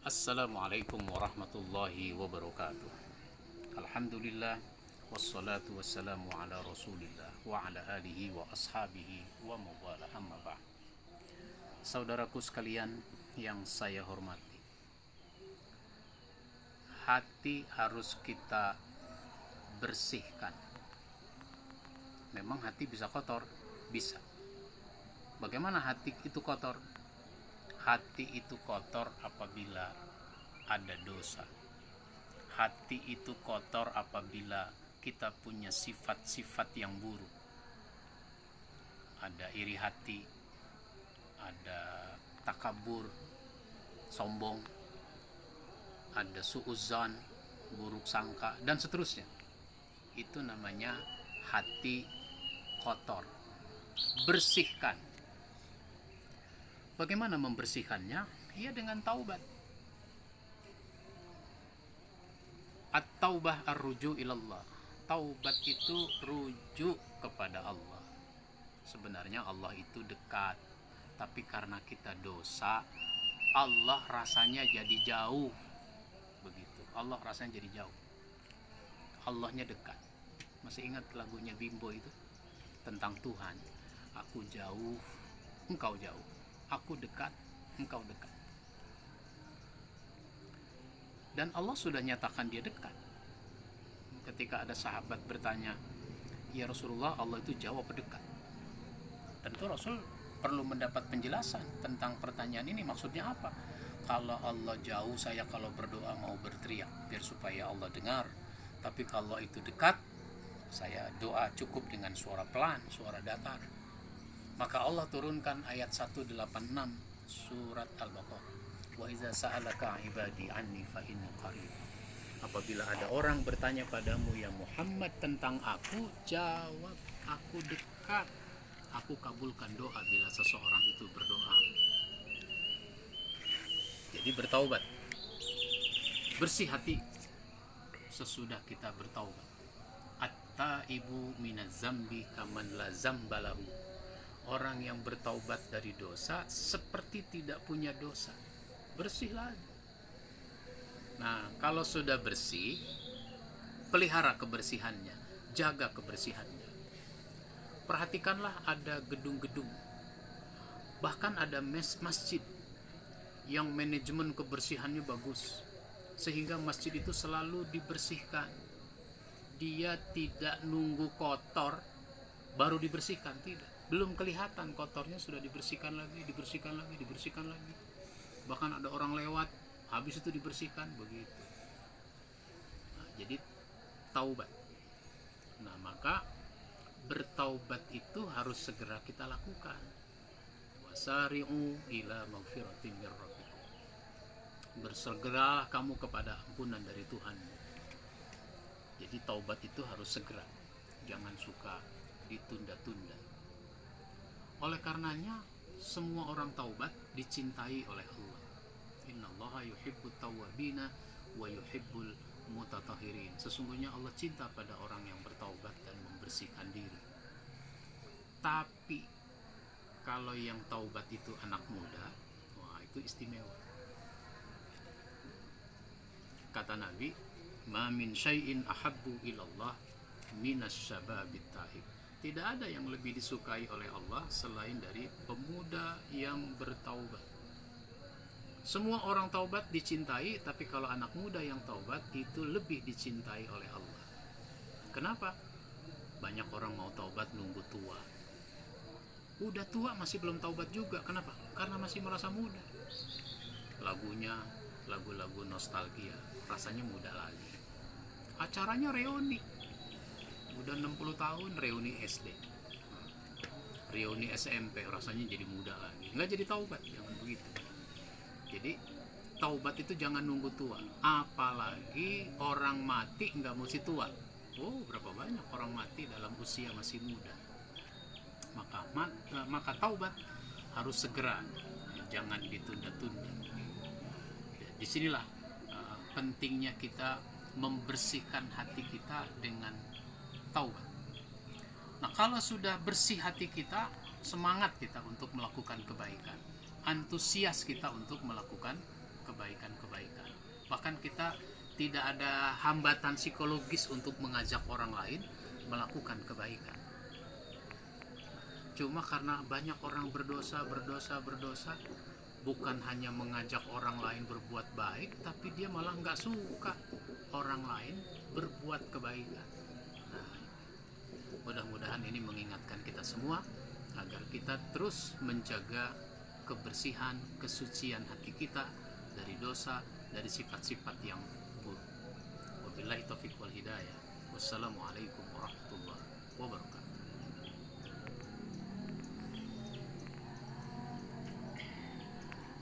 Assalamualaikum warahmatullahi wabarakatuh. Alhamdulillah wassalatu wassalamu ala Rasulillah wa ala alihi wa ashabihi wa mawala amma ba'd. Saudaraku sekalian yang saya hormati, hati harus kita bersihkan. Memang hati bisa kotor, bisa. Bagaimana hati itu kotor? Hati itu kotor apabila ada dosa. Hati itu kotor apabila kita punya sifat-sifat yang buruk. Ada iri hati, ada takabur, sombong, ada suuzan, buruk sangka, dan seterusnya. Itu namanya hati kotor. Bersihkan. Bagaimana membersihkannya? Ya dengan taubat. At-taubah ar-ruju' ilallah. Taubat itu rujuk kepada Allah. Sebenarnya Allah itu dekat, tapi karena kita dosa, Allah rasanya jadi jauh. Begitu. Allah rasanya jadi jauh. Allahnya dekat. Masih ingat lagunya Bimbo itu? Tentang Tuhan. Aku jauh, engkau jauh. Aku dekat, engkau dekat. Dan Allah sudah nyatakan dia dekat. Ketika ada sahabat bertanya, ya Rasulullah, Allah itu jauh apa dekat? Tentu Rasul perlu mendapat penjelasan tentang pertanyaan ini, maksudnya apa? Kalau Allah jauh, saya kalau berdoa mau berteriak biar supaya Allah dengar. Tapi kalau itu dekat, saya doa cukup dengan suara pelan, suara datar. Maka Allah turunkan ayat 186 surat Al-Baqarah. Wa iza sa'alaka ibadi anni fa inni qarib. Apabila ada orang bertanya padamu ya Muhammad tentang aku, jawab, aku dekat. Aku kabulkan doa bila seseorang itu berdoa. Jadi bertaubat. Bersih hati sesudah kita bertaubat. At-taibu minaz zambi kaman la zambalahu. Orang yang bertaubat dari dosa seperti tidak punya dosa. Bersih lagi. Nah, kalau sudah bersih, pelihara kebersihannya, jaga kebersihannya. Perhatikanlah ada gedung-gedung, bahkan ada masjid yang manajemen kebersihannya bagus, sehingga masjid itu selalu dibersihkan. Dia tidak nunggu kotor baru dibersihkan, tidak. Belum kelihatan kotornya sudah dibersihkan lagi, dibersihkan lagi, dibersihkan lagi. Bahkan ada orang lewat, habis itu dibersihkan, begitu. Nah, jadi taubat. Nah, maka bertaubat itu harus segera kita lakukan. Wasari'u ila maghfiratin mir rabbikum. Bersegeralah kamu kepada ampunan dari Tuhanmu. Jadi taubat itu harus segera. Jangan suka ditunda-tunda. Oleh karenanya semua orang taubat dicintai oleh Allah. Innallaha yuhibbut tawwabina wa yuhibbul mutatahhirin. Sesungguhnya Allah cinta pada orang yang bertaubat dan membersihkan diri. Tapi kalau yang taubat itu anak muda, wah itu istimewa. Kata Nabi, "Ma min syai'in ahabbu ilallah minas syababit taib." Tidak ada yang lebih disukai oleh Allah selain dari pemuda yang bertaubat. Semua orang taubat dicintai, tapi kalau anak muda yang taubat itu lebih dicintai oleh Allah. Kenapa? Banyak orang mau taubat nunggu tua. Udah tua masih belum taubat juga. Kenapa? Karena masih merasa muda. Lagunya lagu-lagu nostalgia, rasanya muda lagi. Acaranya reuni. Udah 60 tahun reuni SD, reuni SMP, rasanya jadi muda lagi. Nggak jadi taubat, jangan begitu. Jadi taubat itu jangan nunggu tua. Apalagi orang mati nggak mesti tua. Oh, berapa banyak orang mati dalam usia masih muda. Maka taubat harus segera, jangan ditunda-tunda. Disinilah pentingnya kita membersihkan hati kita dengan taubat. Nah, kalau sudah bersih hati kita, semangat kita untuk melakukan kebaikan, antusias kita untuk melakukan kebaikan-kebaikan. Bahkan kita tidak ada hambatan psikologis untuk mengajak orang lain melakukan kebaikan. Cuma karena banyak orang berdosa, bukan hanya mengajak orang lain berbuat baik, tapi dia malah nggak suka orang lain berbuat kebaikan. Nah, mudah-mudahan ini mengingatkan kita semua agar kita terus menjaga kebersihan, kesucian hati kita dari dosa, dari sifat-sifat yang buruk. Wabillahi taufiq wal hidayah. Wassalamualaikum warahmatullahi wabarakatuh.